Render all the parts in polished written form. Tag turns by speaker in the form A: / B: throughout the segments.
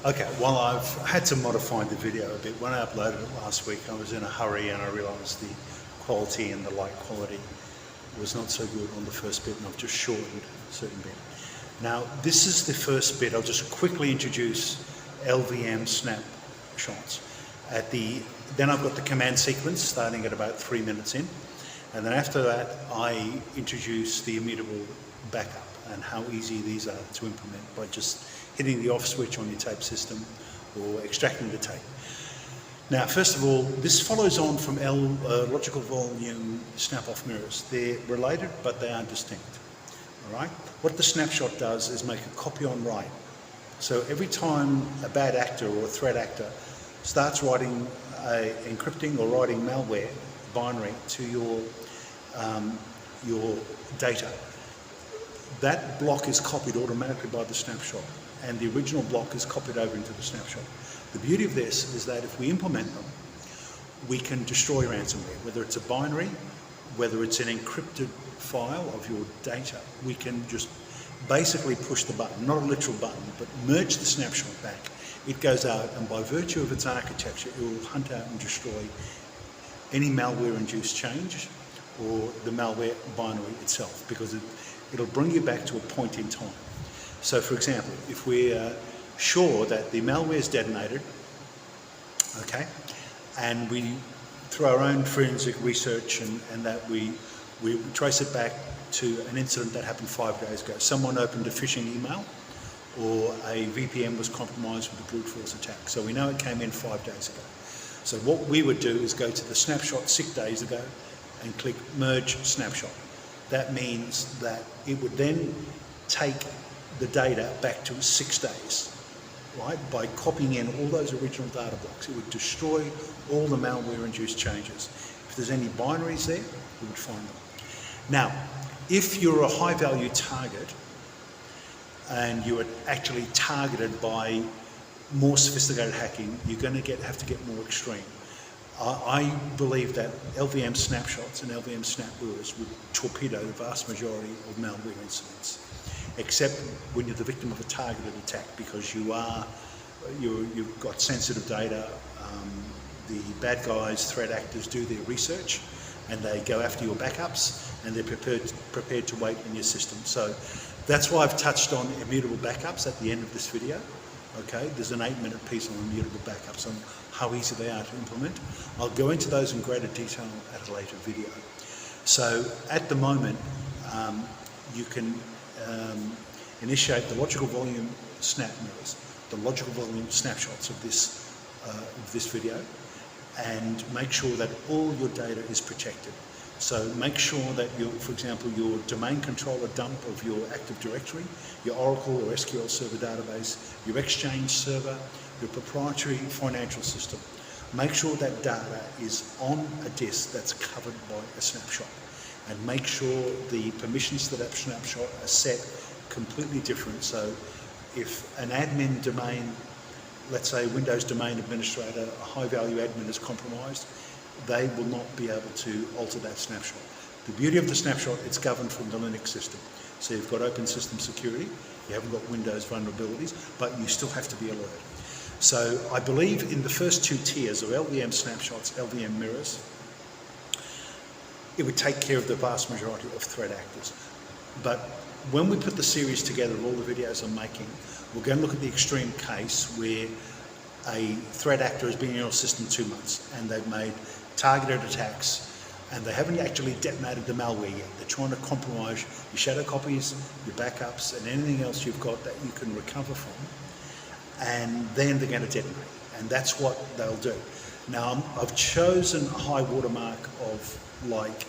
A: Okay, well, I've had to modify the video a bit. When I uploaded it last week, I was in a hurry and I realised the quality and the light quality was not so good on the first bit, and I've just shortened a certain bit. Now, this is the first bit. I'll just quickly introduce LVM Snapshots. Then I've got the command sequence starting at about 3 minutes in, and then after that I introduce the immutable backup and how easy these are to implement by just hitting the off switch on your tape system or extracting the tape. Now, first of all, this follows on from logical volume snap-off mirrors. They're related, but they are distinct. All right? What the snapshot does is make a copy on write. So every time a bad actor or a threat actor starts writing, encrypting or writing malware binary to your data, that block is copied automatically by the snapshot, and the original block is copied over into the snapshot. The beauty of this is that if we implement them, we can destroy ransomware, whether it's a binary, whether it's an encrypted file of your data. We can just basically push the button, not a literal button, but merge the snapshot back. It goes out, and by virtue of its architecture, it will hunt out and destroy any malware-induced change or the malware binary itself, because it'll bring you back to a point in time. So, for example, if we're sure that the malware is detonated, okay, and we, through our own forensic research and that we trace it back to an incident that happened 5 days ago. Someone opened a phishing email, or a VPN was compromised with a brute force attack. So we know it came in 5 days ago. So what we would do is go to the snapshot 6 days ago and click merge snapshot. That means that it would then take the data back to 6 days, right? By copying in all those original data blocks, it would destroy all the malware-induced changes. If there's any binaries there, we would find them. Now, if you're a high-value target and you are actually targeted by more sophisticated hacking, you're going to have to get more extreme. I believe that LVM snapshots and LVM snapwires would torpedo the vast majority of malware incidents, except when you're the victim of a targeted attack, because you've got sensitive data. The bad guys, threat actors, do their research and they go after your backups, and they're prepared to wait in your system. So that's why I've touched on immutable backups at the end of this video. Okay, there's an 8-minute piece on immutable backups and how easy they are to implement. I'll go into those in greater detail at a later video. So at the moment, you can initiate the logical volume snap mirrors, the logical volume snapshots of this video, and make sure that all your data is protected. So make sure that, for example, your domain controller dump of your Active Directory, your Oracle or SQL Server database, your Exchange server, your proprietary financial system, make sure that data is on a disk that's covered by a snapshot, and make sure the permissions to that snapshot are set completely different. So if an admin domain, let's say Windows Domain Administrator, a high-value admin is compromised, they will not be able to alter that snapshot. The beauty of the snapshot, it's governed from the Linux system. So you've got open system security, you haven't got Windows vulnerabilities, but you still have to be alert. So I believe in the first 2 tiers of LVM snapshots, LVM mirrors, it would take care of the vast majority of threat actors. But when we put the series together of all the videos I'm making, we're going to look at the extreme case where a threat actor has been in your system 2 months and they've made targeted attacks and they haven't actually detonated the malware yet. They're trying to compromise your shadow copies, your backups, and anything else you've got that you can recover from, and then they're going to detonate, and that's what they'll do. Now, I've chosen a high watermark of like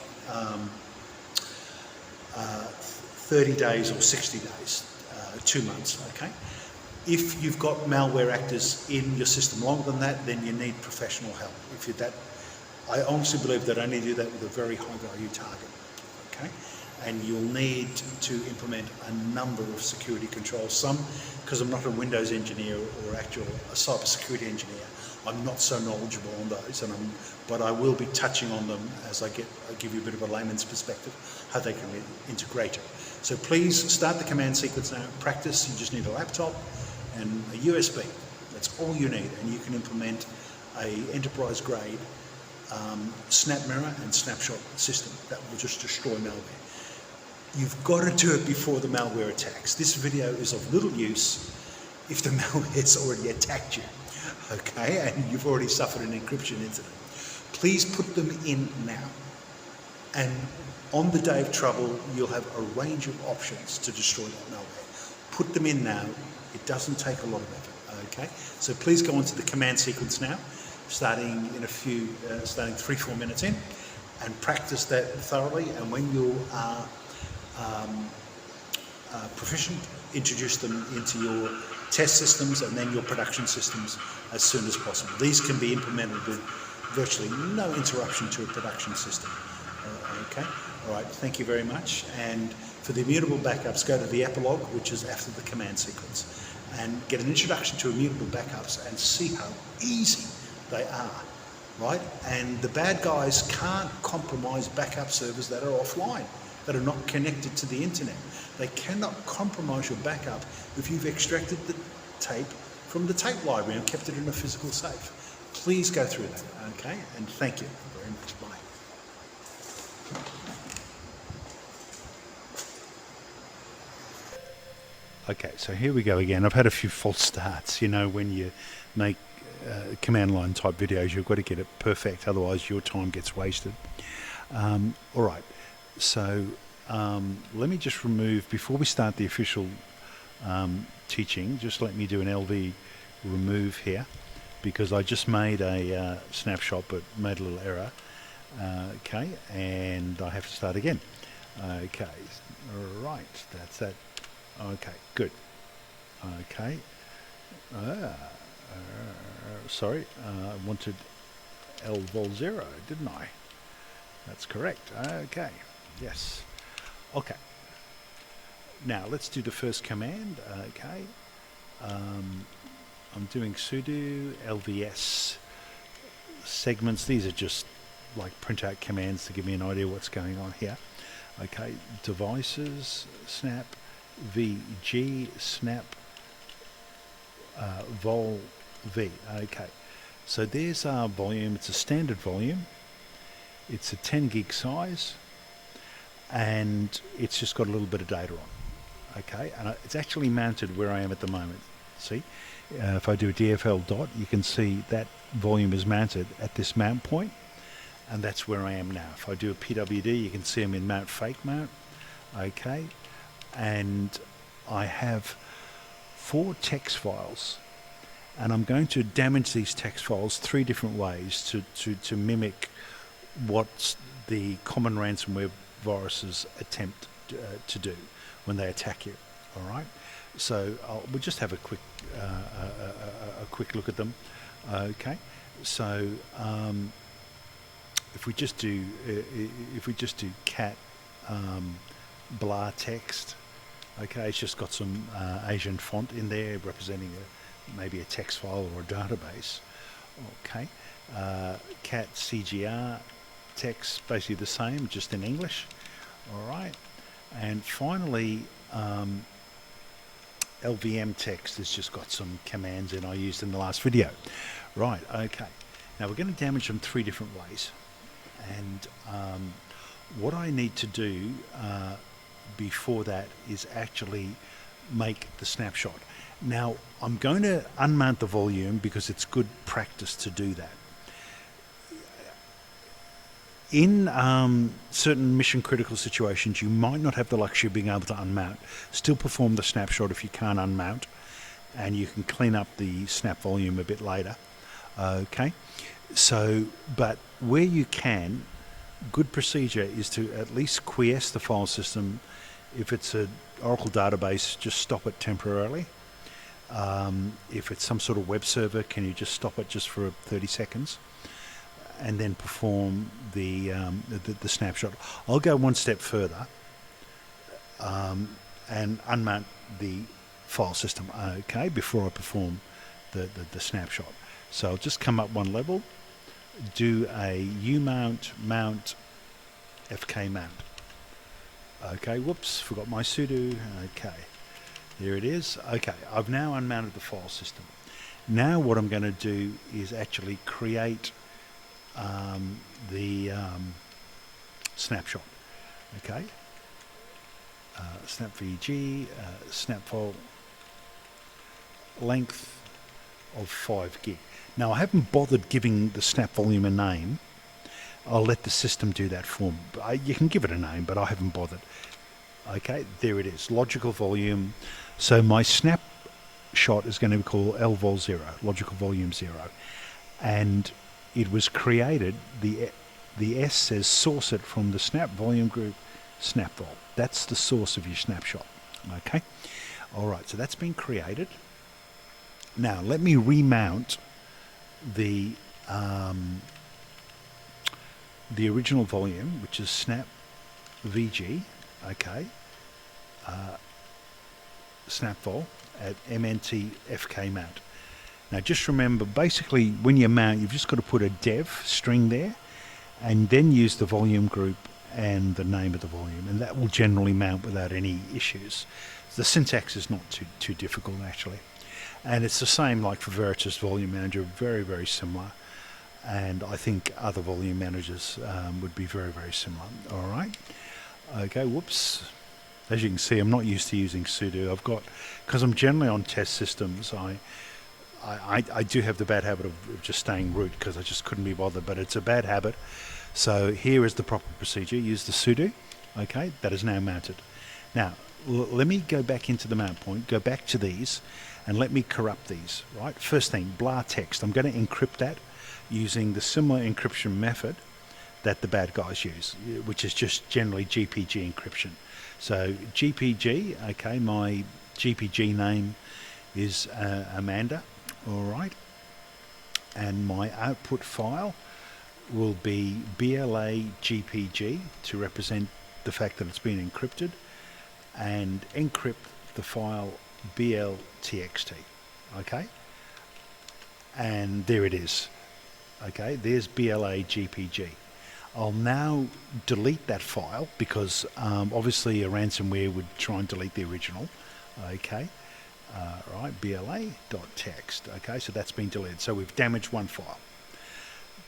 A: 30 days or 60 days, 2 months, okay? If you've got malware actors in your system longer than that, then you need professional help. If you're that, I honestly believe that only do that with a very high value target, okay? And you'll need to implement a number of security controls. Some, because I'm not a Windows engineer or a cybersecurity engineer, I'm not so knowledgeable on those, but I will be touching on them as I give you a bit of a layman's perspective, how they can be integrated. So please start the command sequence now, practice. You just need a laptop and a USB, That's all you need, and you can implement a enterprise grade snap mirror and snapshot system that will just destroy malware. You've got to do it before the malware attacks. This video is of little use if the malware's already attacked you, okay, and you've already suffered an encryption incident. Please put them in now. And on the day of trouble, you'll have a range of options to destroy that malware. Put them in now. It doesn't take a lot of effort, okay? So please go onto the command sequence now, starting in starting 3-4 minutes in, and practice that thoroughly. And when you are proficient, introduce them into your test systems and then your production systems as soon as possible. These can be implemented with virtually no interruption to a production system. Okay, all right, thank you very much. And for the immutable backups, go to the epilogue, which is after the command sequence, and get an introduction to immutable backups and see how easy they are, right? And the bad guys can't compromise backup servers that are offline, that are not connected to the internet. They cannot compromise your backup if you've extracted the tape from the tape library and kept it in a physical safe. Please go through that, okay? And thank you very much. Bye. Okay, so here we go again. I've had a few false starts. You know, when you make command line type videos, you've got to get it perfect, otherwise your time gets wasted. All right, so let me just remove, before we start the official teaching, just let me do an LV remove here, because I just made a snapshot but made a little error. Okay, and I have to start again. Okay, all right, that's that. Okay, good. Okay. Sorry, I wanted L vol 0, didn't I? That's correct. Okay, yes. Okay. Now let's do the first command. Okay. I'm doing sudo lvs segments. These are just like printout commands to give me an idea what's going on here. Okay, devices, snap, vg, snap, vol v. Okay, so there's our volume. It's a standard volume. It's a 10 gig size, and it's just got a little bit of data on. Okay, and it's actually mounted where I am at the moment. See, if I do a DFL dot, you can see that volume is mounted at this mount point, and that's where I am now. If I do a PWD, you can see I'm in mount fake mount. Okay, and I have 4 text files, and I'm going to damage these text files 3 different ways to mimic what the common ransomware viruses attempt to do when they attack you. All right, so we'll just have a quick look at them. Okay, so if we just do cat blah text, okay, it's just got some Asian font in there representing maybe a text file or a database. Okay, cat CGR text, basically the same, just in English. All right, and finally LVM text has just got some commands in I used in the last video. Right, okay, now we're going to damage them 3 different ways, and what I need to do before that is actually make the snapshot. Now I'm going to unmount the volume because it's good practice to do that. In certain mission critical situations, you might not have the luxury of being able to unmount. Still perform the snapshot if you can't unmount, and you can clean up the snap volume a bit later. Okay, so but where you can, good procedure is to at least quiesce the file system. If it's an Oracle database, just stop it temporarily. If it's some sort of web server, can you just stop it just for 30 seconds? And then perform the snapshot. I'll go one step further and unmount the file system, okay, before I perform the snapshot. So I'll just come up one level, do a umount, mount, fk mount. Okay, whoops, forgot my sudo. Okay, there it is. Okay, I've now unmounted the file system. Now what I'm going to do is actually create the snapshot. Okay, snap VG, snap file length of 5 gig. Now I haven't bothered giving the snap volume a name. I'll let the system do that for me. You can give it a name, but I haven't bothered. Okay, there it is, logical volume. So my snapshot is going to be called LVOL0, logical volume 0. And it was created, the S says source it from the snap volume group snapvol. That's the source of your snapshot. Okay, all right, so that's been created. Now let me remount the original volume, which is snap VG, okay, snapvol at MNT FK mount. Now just remember, basically when you mount, you've just got to put a dev string there and then use the volume group and the name of the volume, and that will generally mount without any issues. The syntax is not too difficult actually, and it's the same like for Veritas Volume Manager, very, very similar, and I think other volume managers would be very, very similar. All right, okay, whoops. As you can see, I'm not used to using sudo. Because I'm generally on test systems, I do have the bad habit of just staying root because I just couldn't be bothered, but it's a bad habit. So here is the proper procedure. Use the sudo. Okay, that is now mounted. Now let me go back into the mount point, go back to these, and let me corrupt these. Right, first thing, blah text. I'm going to encrypt that using the similar encryption method that the bad guys use, which is just generally GPG encryption. So GPG, okay, my GPG name is Amanda, all right, and my output file will be BLA GPG to represent the fact that it's been encrypted, and encrypt the file BLTXT, okay, and there it is, okay, there's BLA GPG. I'll now delete that file because obviously a ransomware would try and delete the original. Okay, right, BLA.txt. Okay, so that's been deleted. So we've damaged one file.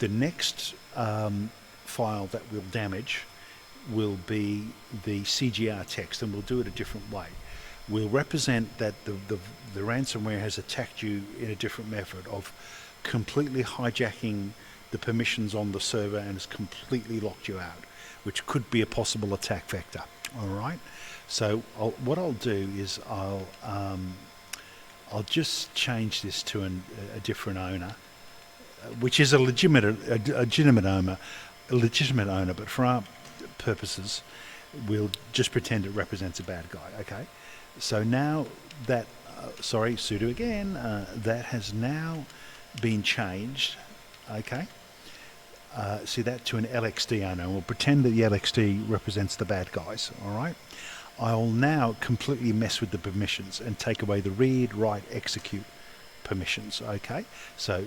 A: The next file that we'll damage will be the CGR text, and we'll do it a different way. We'll represent that the ransomware has attacked you in a different method of completely hijacking the permissions on the server and has completely locked you out, which could be a possible attack vector. All right, so what I'll do is I'll just change this to a different owner, which is a legitimate owner, but for our purposes we'll just pretend it represents a bad guy. Okay, so now that sudo again, that has now been changed. Okay, see that to an LXD owner, and we'll pretend that the LXD represents the bad guys. All right, I'll now completely mess with the permissions and take away the read, write, execute permissions. Okay, so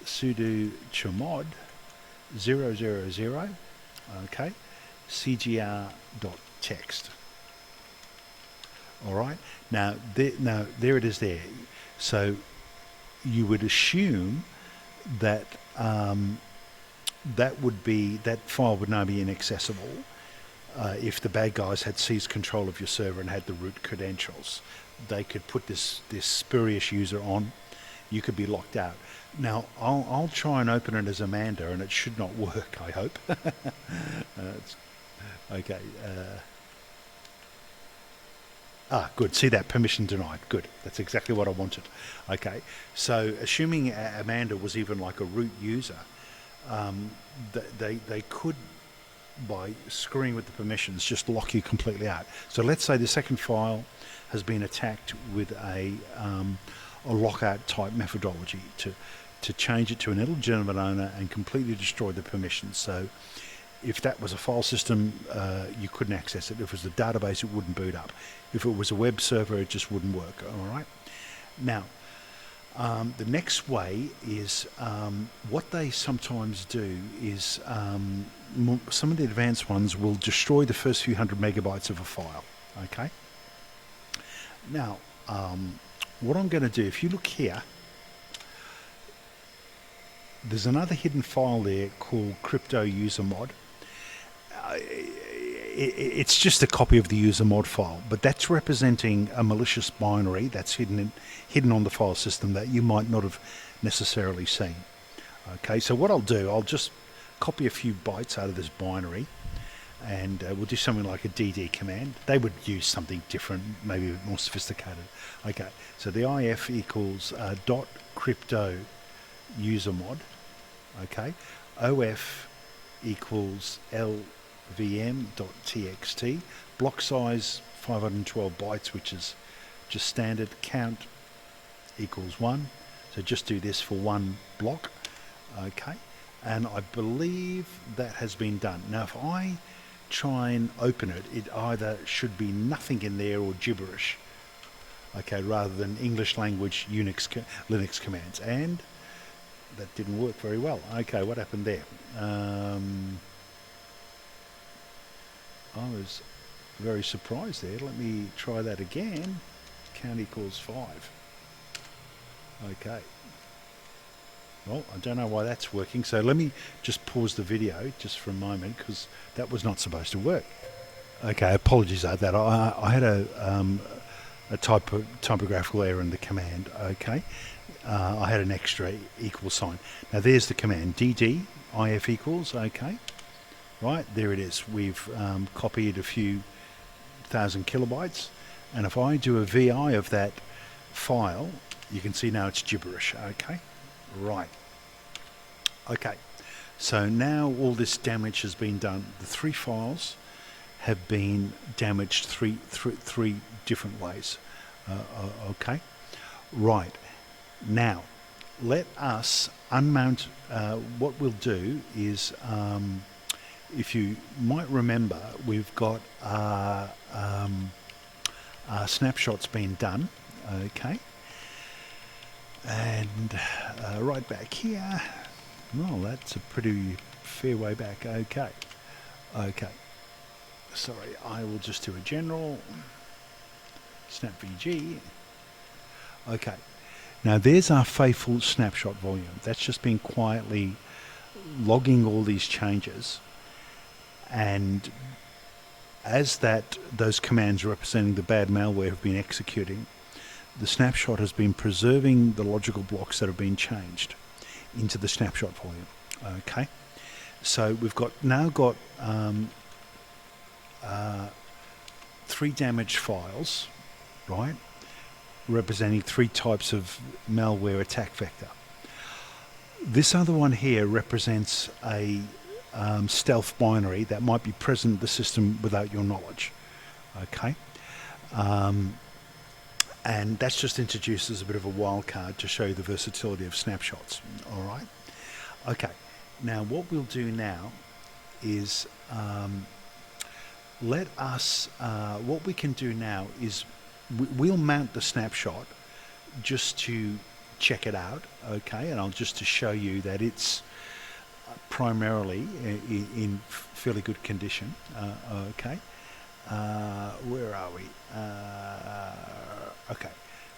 A: sudo chmod 000, okay, cgr.txt. all right, now there it is there. So you would assume that that file would now be inaccessible if the bad guys had seized control of your server and had the root credentials. They could put this spurious user on. You could be locked out. Now I'll try and open it as Amanda, and it should not work, I hope. Okay. Good. See that? Permission denied. Good. That's exactly what I wanted. Okay. So assuming Amanda was even like a root user, they could, by screwing with the permissions, just lock you completely out. So let's say the second file has been attacked with a lockout type methodology to change it to an illegitimate owner and completely destroy the permissions. So if that was a file system, you couldn't access it. If it was a database, it wouldn't boot up. If it was a web server, it just wouldn't work. All right. Now, the next way is what they sometimes do is some of the advanced ones will destroy the first few hundred megabytes of a file. Okay. Now, what I'm going to do, if you look here, there's another hidden file there called crypto user mod. It's just a copy of the user mod file, but that's representing a malicious binary that's hidden on the file system that you might not have necessarily seen. Okay, so what I'll do, I'll just copy a few bytes out of this binary, and we'll do something like a dd command. They would use something different, maybe a bit more sophisticated. Okay, so the if equals dot crypto user mod. Okay, of equals lvm.txt, block size 512 bytes, which is just standard. Count equals 1, so just do this for one block. Okay, and I believe that has been done. Now if I try and open it, it either should be nothing in there or gibberish, okay, rather than English language Linux commands, and that didn't work very well. Okay, what happened there? I was very surprised there. Let me try that again. Count equals 5. Okay. Well, I don't know why that's working, so let me just pause the video just for a moment, because that was not supposed to work. Okay, apologies about that. I had a typographical error in the command. Okay, I had an extra equal sign. Now there's the command, dd if equals. Okay, right, there it is. We've copied a few thousand kilobytes, and if I do a vi of that file, you can see now it's gibberish. Okay, right. Okay, so now all this damage has been done. The 3 files have been damaged three different ways. Okay, right. Now, let us unmount. What we'll do is, if you might remember, we've got our snapshots being done. Okay, and right back here. Well, that's a pretty fair way back. Okay, okay. Sorry, I will just do a general snap VG. Okay, now there's our faithful snapshot volume. That's just been quietly logging all these changes, and as those commands representing the bad malware have been executing, the snapshot has been preserving the logical blocks that have been changed into the snapshot volume. Okay, so we've now got 3 damaged files, right, representing 3 types of malware attack vector. This other one here represents a stealth binary that might be present in the system without your knowledge. Okay, and that's just introduced as a bit of a wild card to show you the versatility of snapshots. All right. Okay, now what we'll do now is what we can do now is we'll mount the snapshot just to check it out. Okay, and I'll just to show you that it's primarily in fairly good condition. Okay, where are we? Okay,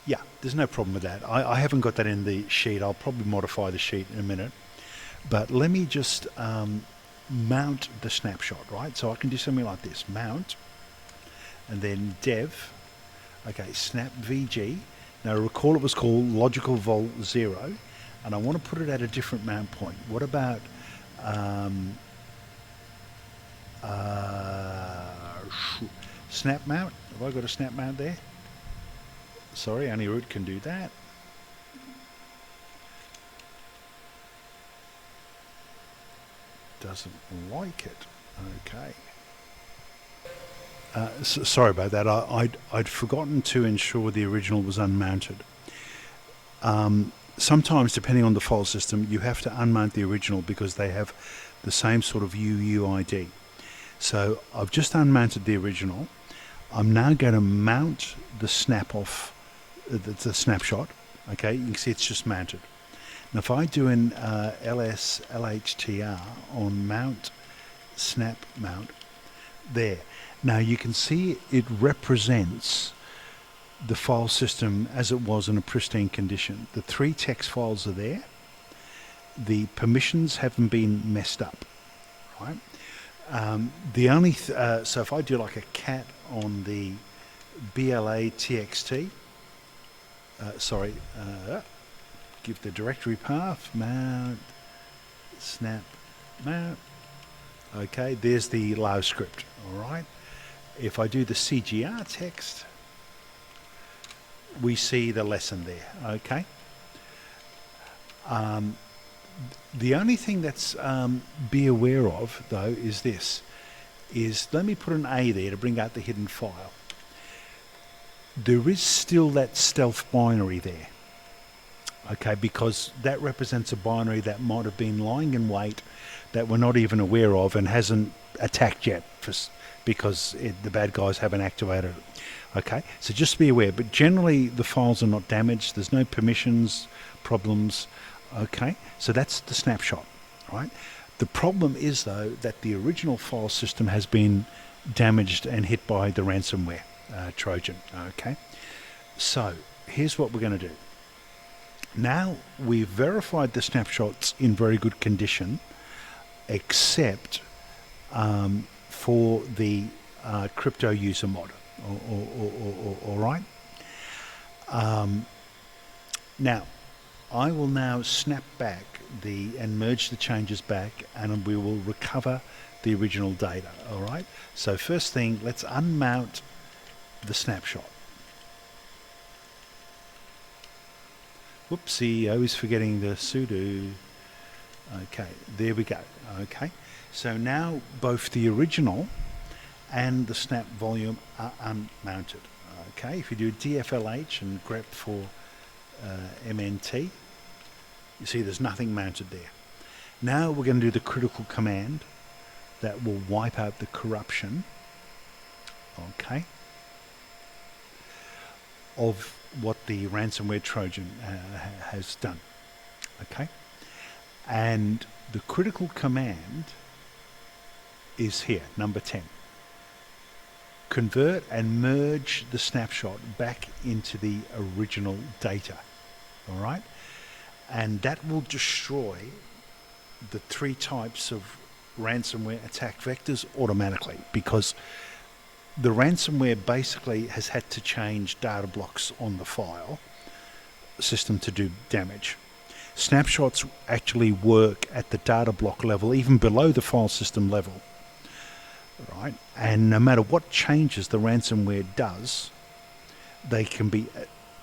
A: yeah, there's no problem with that. I haven't got that in the sheet. I'll probably modify the sheet in a minute, but let me just mount the snapshot, right? So I can do something like this: mount, and then dev. Okay, snap VG. Now recall it was called logical vol 0, and I want to put it at a different mount point. What about snap mount? Have I got a snap mount there? Sorry, only root can do that. Doesn't like it. Okay. Sorry about that. I'd forgotten to ensure the original was unmounted. Sometimes, depending on the file system, you have to unmount the original because they have the same sort of UUID. So I've just unmounted the original. I'm now going to mount the the snapshot. Okay, you can see it's just mounted. Now if I do an LHTR on mount, snap mount, there. Now you can see it represents the file system as it was in a pristine condition. The 3 text files are there. The permissions haven't been messed up, right? The only so if I do like a cat on the BLA TXT, give the directory path, mount, snap, mount. Okay, there's the low script. All right. If I do the CGR text, we see the lesson there. Okay. The only thing that's be aware of though is this: let me put an A there to bring out the hidden file. There is still that stealth binary there. Okay, because that represents a binary that might have been lying in wait that we're not even aware of and hasn't attacked yet because the bad guys haven't activated it. Okay, so just be aware, but generally the files are not damaged. There's no permissions problems. Okay, so that's the snapshot, right? The problem is though that the original file system has been damaged and hit by the ransomware Trojan. Okay, so here's what we're going to do. Now we've verified the snapshots in very good condition, except for the crypto user mod. All right. Now, I will now snap back and merge the changes back, and we will recover the original data. All right. So first thing, let's unmount the snapshot. Whoopsie, I was forgetting the sudo. Okay, there we go. Okay, so now both the original and the snap volume are unmounted. Okay, if you do DFLH and grep for MNT, you see there's nothing mounted there. Now we're going to do the critical command that will wipe out the corruption, okay, of what the ransomware Trojan has done. Okay, and the critical command is here, number 10. Convert and merge the snapshot back into the original data. All right, and that will destroy the 3 types of ransomware attack vectors automatically, because the ransomware basically has had to change data blocks on the file system to do damage. Snapshots actually work at the data block level, even below the file system level, right? And no matter what changes the ransomware does, they can be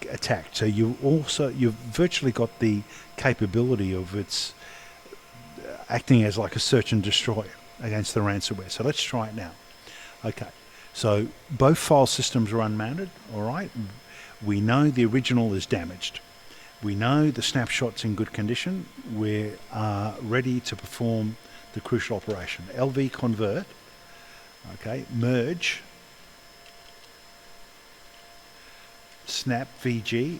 A: attacked. So you've virtually got the capability of its acting as like a search and destroy against the ransomware. So let's try it now. Okay, so both file systems are unmounted. All right, we know the original is damaged. We know the snapshot's in good condition. We're ready to perform the crucial operation. LV convert, okay, merge, snap VG,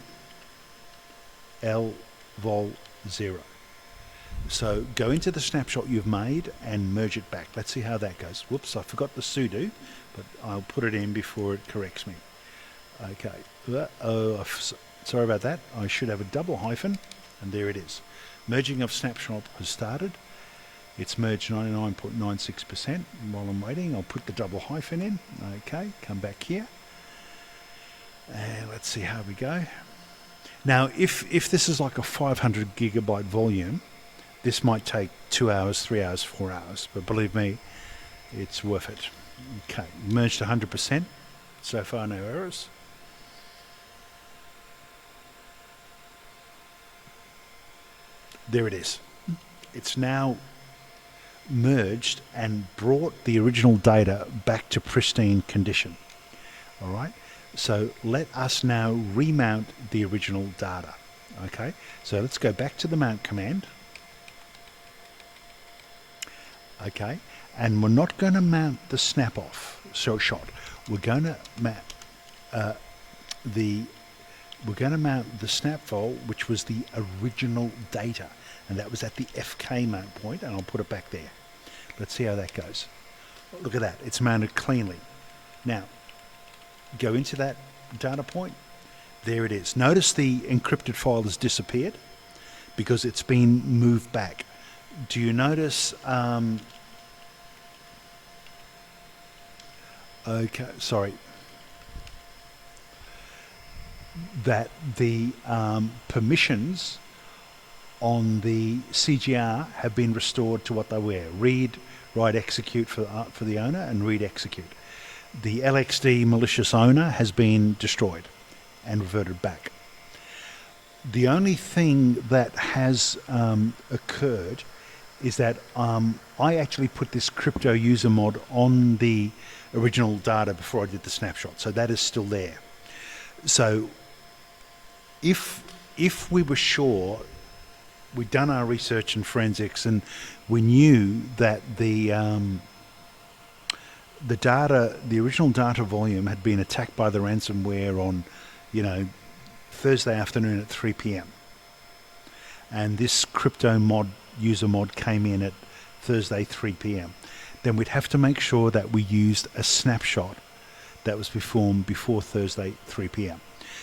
A: L vol 0. So go into the snapshot you've made and merge it back. Let's see how that goes. Whoops, I forgot the sudo, but I'll put it in before it corrects me. Okay, sorry about that. I should have a double hyphen, and there it is. Merging of snapshot has started. It's merged 99.96%. While I'm waiting, I'll put the double hyphen in. Okay, come back here. And let's see how we go. Now, if this is like a 500 gigabyte volume, this might take 2 hours, 3 hours, 4 hours, but believe me, it's worth it. Okay, merged 100%. So far, no errors. There it is. It's now merged and brought the original data back to pristine condition. All right. So let us now remount the original data. Okay. So let's go back to the mount command. Okay. And we're not going to mount the snap off shot. We're going to mount the snap file, which was the original data, and that was at the FK mount point, and I'll put it back there. Let's see how that goes. Look at that, it's mounted cleanly. Now, go into that data point, There it is. Notice the encrypted file has disappeared because it's been moved back. Do you notice? Okay, sorry. That the permissions on the CGR have been restored to what they were: read, write, execute for the owner, and read, execute. The LXD malicious owner has been destroyed and reverted back. The only thing that has occurred is that I actually put this crypto user mod on the original data before I did the snapshot, so that is still there. So if we were sure, we'd done our research and forensics, and we knew that the original data volume had been attacked by the ransomware on, Thursday afternoon at 3 p.m. and this crypto user mod came in at Thursday 3 p.m. then we'd have to make sure that we used a snapshot that was performed before Thursday 3 p.m.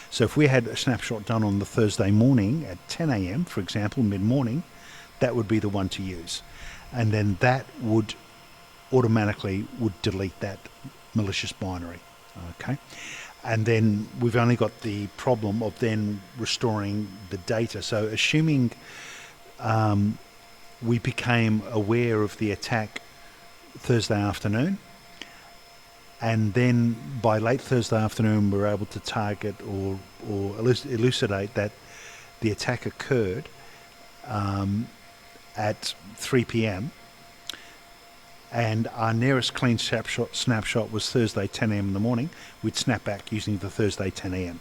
A: So if we had a snapshot done on the Thursday morning at 10 a.m., for example, mid-morning, that would be the one to use. And then that would automatically delete that malicious binary. Okay. And then we've only got the problem of then restoring the data. So assuming we became aware of the attack Thursday afternoon, and then by late Thursday afternoon we were able to target or elucidate that the attack occurred at 3 p.m. and our nearest clean snapshot was Thursday 10 a.m. in the morning, we'd snap back using the Thursday 10 a.m.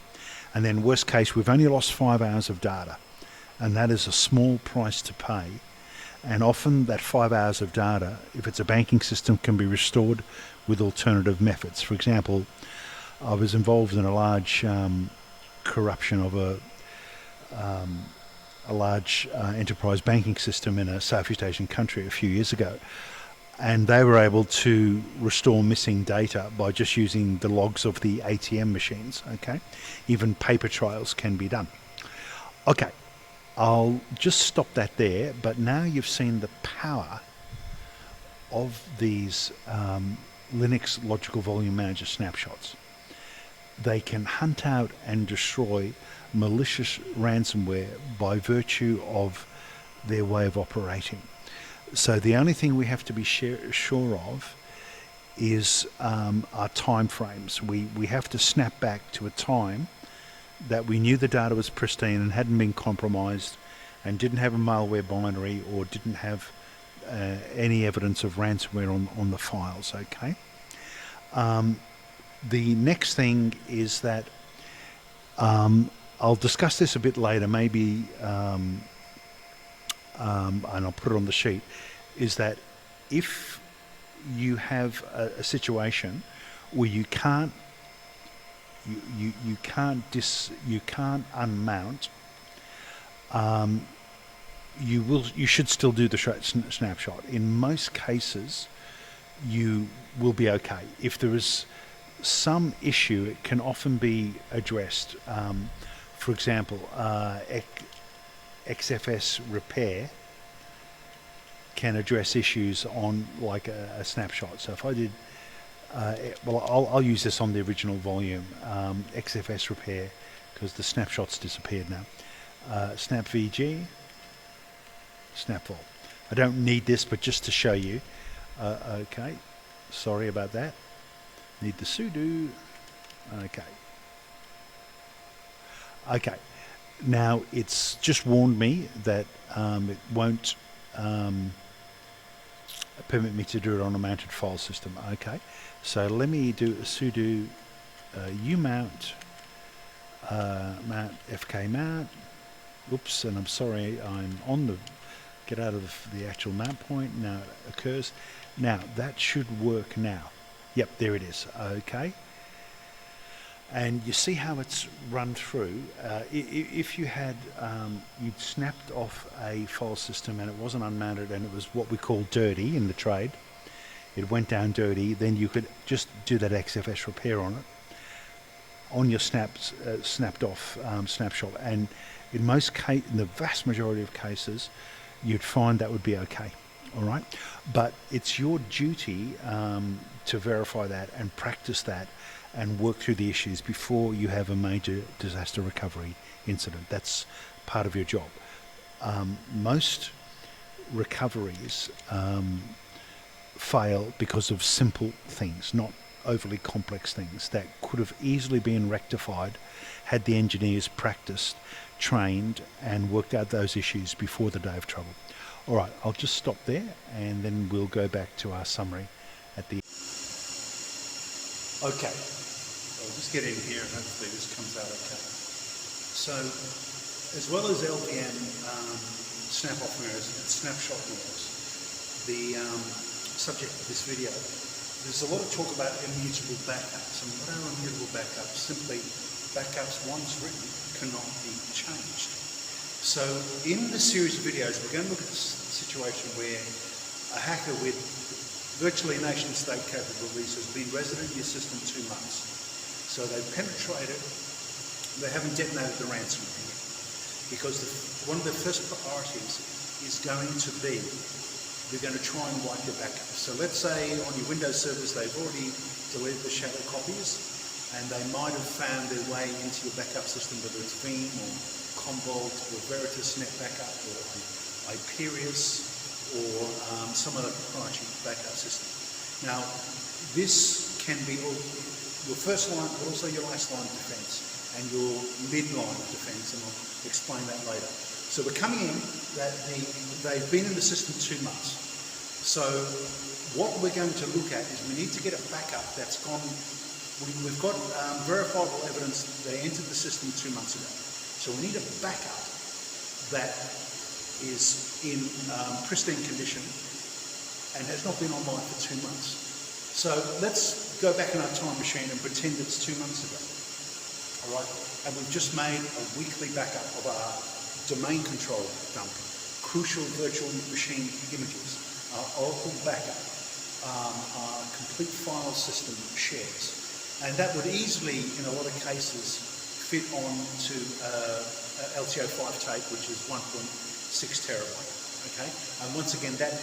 A: And then worst case, we've only lost 5 hours of data, and that is a small price to pay. And often that 5 hours of data, if it's a banking system, can be restored with alternative methods. For example, I was involved in a large corruption of a large enterprise banking system in a Southeast Asian country a few years ago. And they were able to restore missing data by just using the logs of the ATM machines, okay? Even paper trails can be done. Okay, I'll just stop that there, but now you've seen the power of these Linux Logical Volume Manager snapshots. They can hunt out and destroy malicious ransomware by virtue of their way of operating. So the only thing we have to be sure of is our time frames. We have to snap back to a time that we knew the data was pristine and hadn't been compromised and didn't have a malware binary or didn't have any evidence of ransomware on the files, okay? The next thing is that I'll discuss this a bit later, maybe and I'll put it on the sheet, is that if you have a situation where you can't unmount, you should still do the snapshot. In most cases, you will be okay. If there is some issue, it can often be addressed. For example, XFS repair can address issues on like a snapshot. So if I did, I'll use this on the original volume, XFS repair, because the snapshot's disappeared now. SnapVG, snapfall. I don't need this, but just to show you. Okay, sorry about that. Need the sudo. Okay. Now it's just warned me that it won't permit me to do it on a mounted file system. Okay, so let me do a sudo umount mount fk mount. Oops, and I'm sorry, I'm on the get out of the actual mount point. Now it occurs. Now that should work now. Yep, there it is. Okay. And you see how it's run through. If you had, you'd snapped off a file system and it wasn't unmounted and it was what we call dirty in the trade, it went down dirty, then you could just do that XFS repair on it. on your snapped off snapshot, and in the vast majority of cases, you'd find that would be okay. All right, but it's your duty to verify that and practice that and work through the issues before you have a major disaster recovery incident. That's part of your job. Most recoveries fail because of simple things, not overly complex things that could have easily been rectified had the engineers practiced, trained, and worked out those issues before the day of trouble. All right, I'll just stop there, and then we'll go back to our summary at the end. Okay, I'll just get in here, and hopefully this comes out okay. So, as well as LVM snap-off mirrors and snapshot mirrors, the subject of this video, there's a lot of talk about immutable backups. And what are immutable backups? Simply, backups once written cannot be changed. So in the series of videos, we're going to look at this situation where a hacker with virtually nation-state capabilities has been resident in your system 2 months. So they've penetrated, they haven't detonated the ransomware yet. Because one of the first priorities is going to be, they're going to try and wipe your backups. So let's say on your Windows servers, they've already deleted the shadow copies, and they might have found their way into your backup system, whether it's Veeam or Commvault or Veritas Net Backup or Hyperius or some other proprietary backup system. Now, this can be your first line, but also your last line of defense and your mid-line of defense, and I'll explain that later. So we're coming in that they've been in the system 2 months. So what we're going to look at is we need to get a backup that's gone. We've got verifiable evidence that they entered the system 2 months ago. So we need a backup that is in pristine condition and has not been online for 2 months. So let's go back in our time machine and pretend it's 2 months ago. All right, and we've just made a weekly backup of our domain control dump, crucial virtual machine images, our Oracle backup, our complete file system shares. And that would easily, in a lot of cases, fit onto LTO5 tape, which is 1.6 terabyte, okay? And once again, that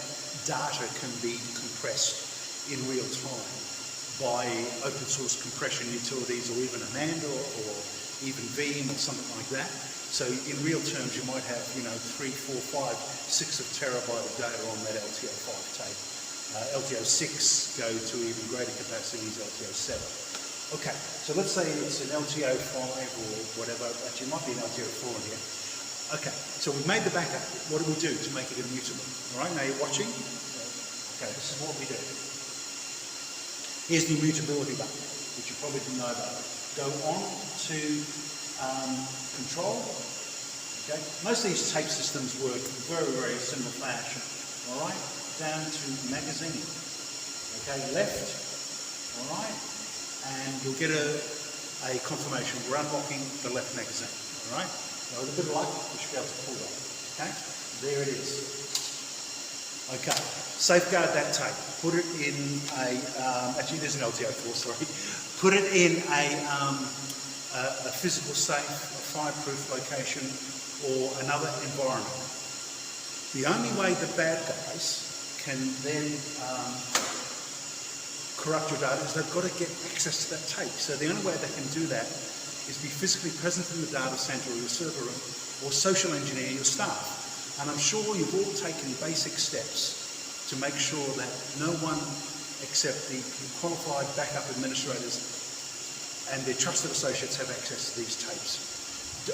A: data can be compressed in real time by open source compression utilities, or even Amanda, or even Veeam, or something like that. So in real terms, you might have, 3, 4, 5, 6 terabyte of data on that LTO5 tape. LTO6 go to even greater capacities, LTO7. Okay, so let's say it's an LTO5 or whatever, actually it might be an LTO4 in here. Okay, so we've made the backup. What do we do to make it immutable? All right, now you're watching. Okay, this is what we do. Here's the immutability button, which you probably didn't know about. Go on to control. Okay, most of these tape systems work very, very similar fashion. All right, down to magazine. Okay, left. All right. And you'll get a confirmation. We're unlocking the left magazine, all right? Now, with a bit of luck, we should be able to pull that, okay? There it is. Okay, safeguard that tape. Put it in a, actually there's an LTO4, sorry. Put it in a physical safe, a fireproof location, or another environment. The only way the bad guys can then corrupt your data is they've got to get access to that tape. So the only way they can do that is be physically present in the data center or your server room, or social engineer your staff. And I'm sure you've all taken basic steps to make sure that no one except the qualified backup administrators and their trusted associates have access to these tapes.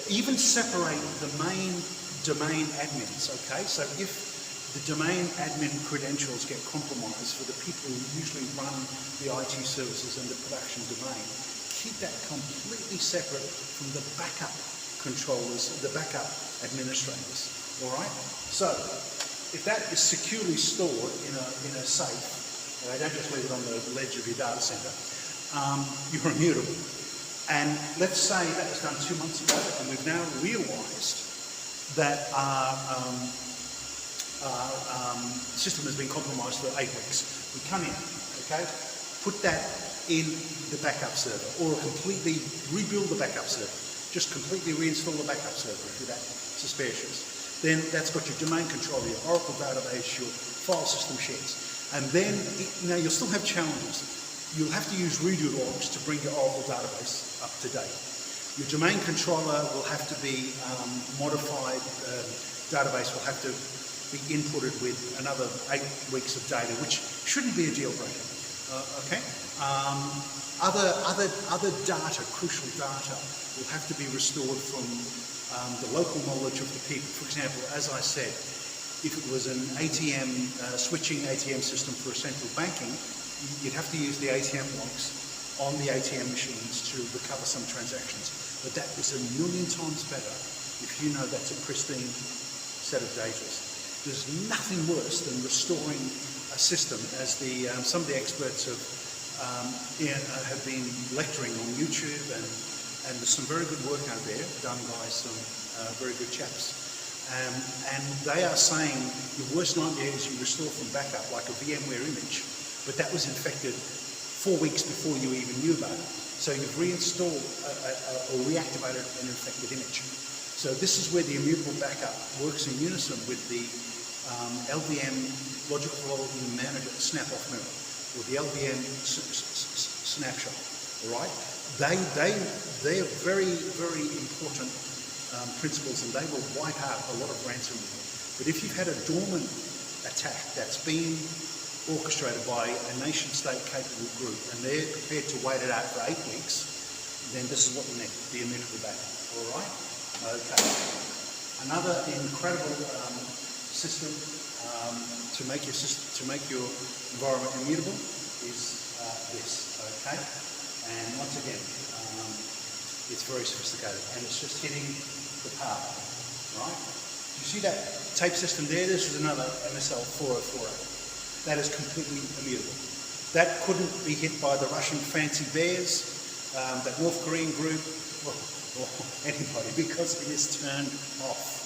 A: Even separate the main domain admins, okay? So if the domain admin credentials get compromised for the people who usually run the IT services and the production domain, keep that completely separate from the backup controllers, the backup administrators, all right? So, if that is securely stored in a safe, don't just leave it on the ledge of your data center, you're immutable. And let's say that was done 2 months ago, and we've now realized that our system has been compromised for 8 weeks. We come in, okay, put that in the backup server, or completely rebuild the backup server. Just completely reinstall the backup server if you're that suspicious. Then that's got your domain controller, your Oracle database, your file system shares. And then, now you'll still have challenges. You'll have to use redo logs to bring your Oracle database up to date. Your domain controller will have to be modified, database will have to be inputted with another 8 weeks of data, which shouldn't be a deal breaker. Okay? Other data, crucial data, will have to be restored from the local knowledge of the people. For example, as I said, if it was an ATM, switching ATM system for a central banking, you'd have to use the ATM logs on the ATM machines to recover some transactions. But that is 1,000,000 times better if you know that's a pristine set of data. There's nothing worse than restoring a system, as some of the experts have been lecturing on YouTube, and there's some very good work out there done by some very good chaps. And they are saying the worst nightmare is you restore from backup, like a VMware image, but that was infected 4 weeks before you even knew about it. So you've reinstalled or reactivated an infected image. So this is where the immutable backup works in unison with the LVM logical volume manager snap-off mirror, or the LVM snapshot. All right, they are very, very important principles, and they will wipe out a lot of ransomware. But if you've had a dormant attack that's been orchestrated by a nation-state capable group, and they're prepared to wait it out for 8 weeks, then this is what you need, the immutable backup. All right? Okay. Another incredible system to make your environment immutable is this. Okay. And once again, it's very sophisticated, and it's just hitting the power. Right? You see that tape system there? This is another MSL 404. That is completely immutable. That couldn't be hit by the Russian fancy bears, that North Korean group, or anybody, because it is turned off.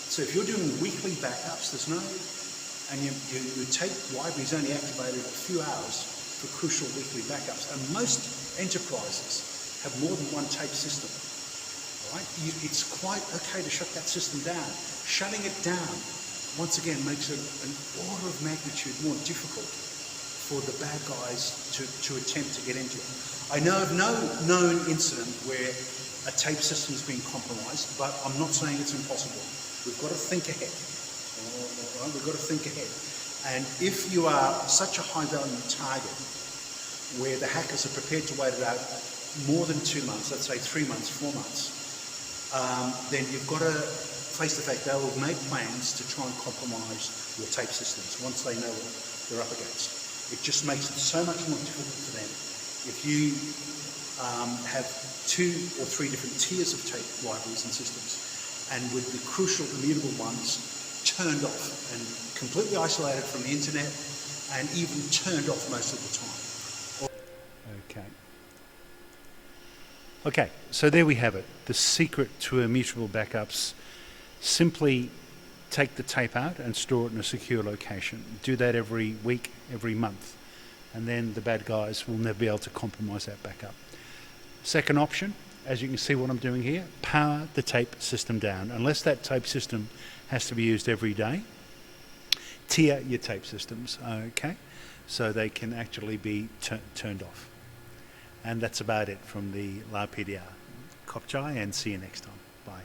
A: So if you're doing weekly backups, there's no, and your tape library is only activated a few hours for crucial weekly backups, and most enterprises have more than one tape system. Right? It's quite okay to shut that system down. Shutting it down, once again, makes it an order of magnitude more difficult for the bad guys to attempt to get into it. I know of no known incident where a tape system has been compromised, but I'm not saying it's impossible. We've got to think ahead. All right? We've got to think ahead. And if you are such a high-value target where the hackers are prepared to wait it out more than 2 months, let's say 3 months, 4 months, then you've got to face the fact they will make plans to try and compromise your tape systems once they know what they're up against. It just makes it so much more difficult for them. If you have 2 or 3 different tiers of tape libraries and systems, and with the crucial immutable ones turned off and completely isolated from the internet, and even turned off most of the time. Okay, so there we have it. The secret to immutable backups. Simply take the tape out and store it in a secure location. Do that every week, every month, and then the bad guys will never be able to compromise that backup. Second option, as you can see what I'm doing here, power the tape system down. Unless that tape system has to be used every day, tier your tape systems, okay, so they can actually be turned off. And that's about it from the LAR PDR. Kopchai, and see you next time. Bye.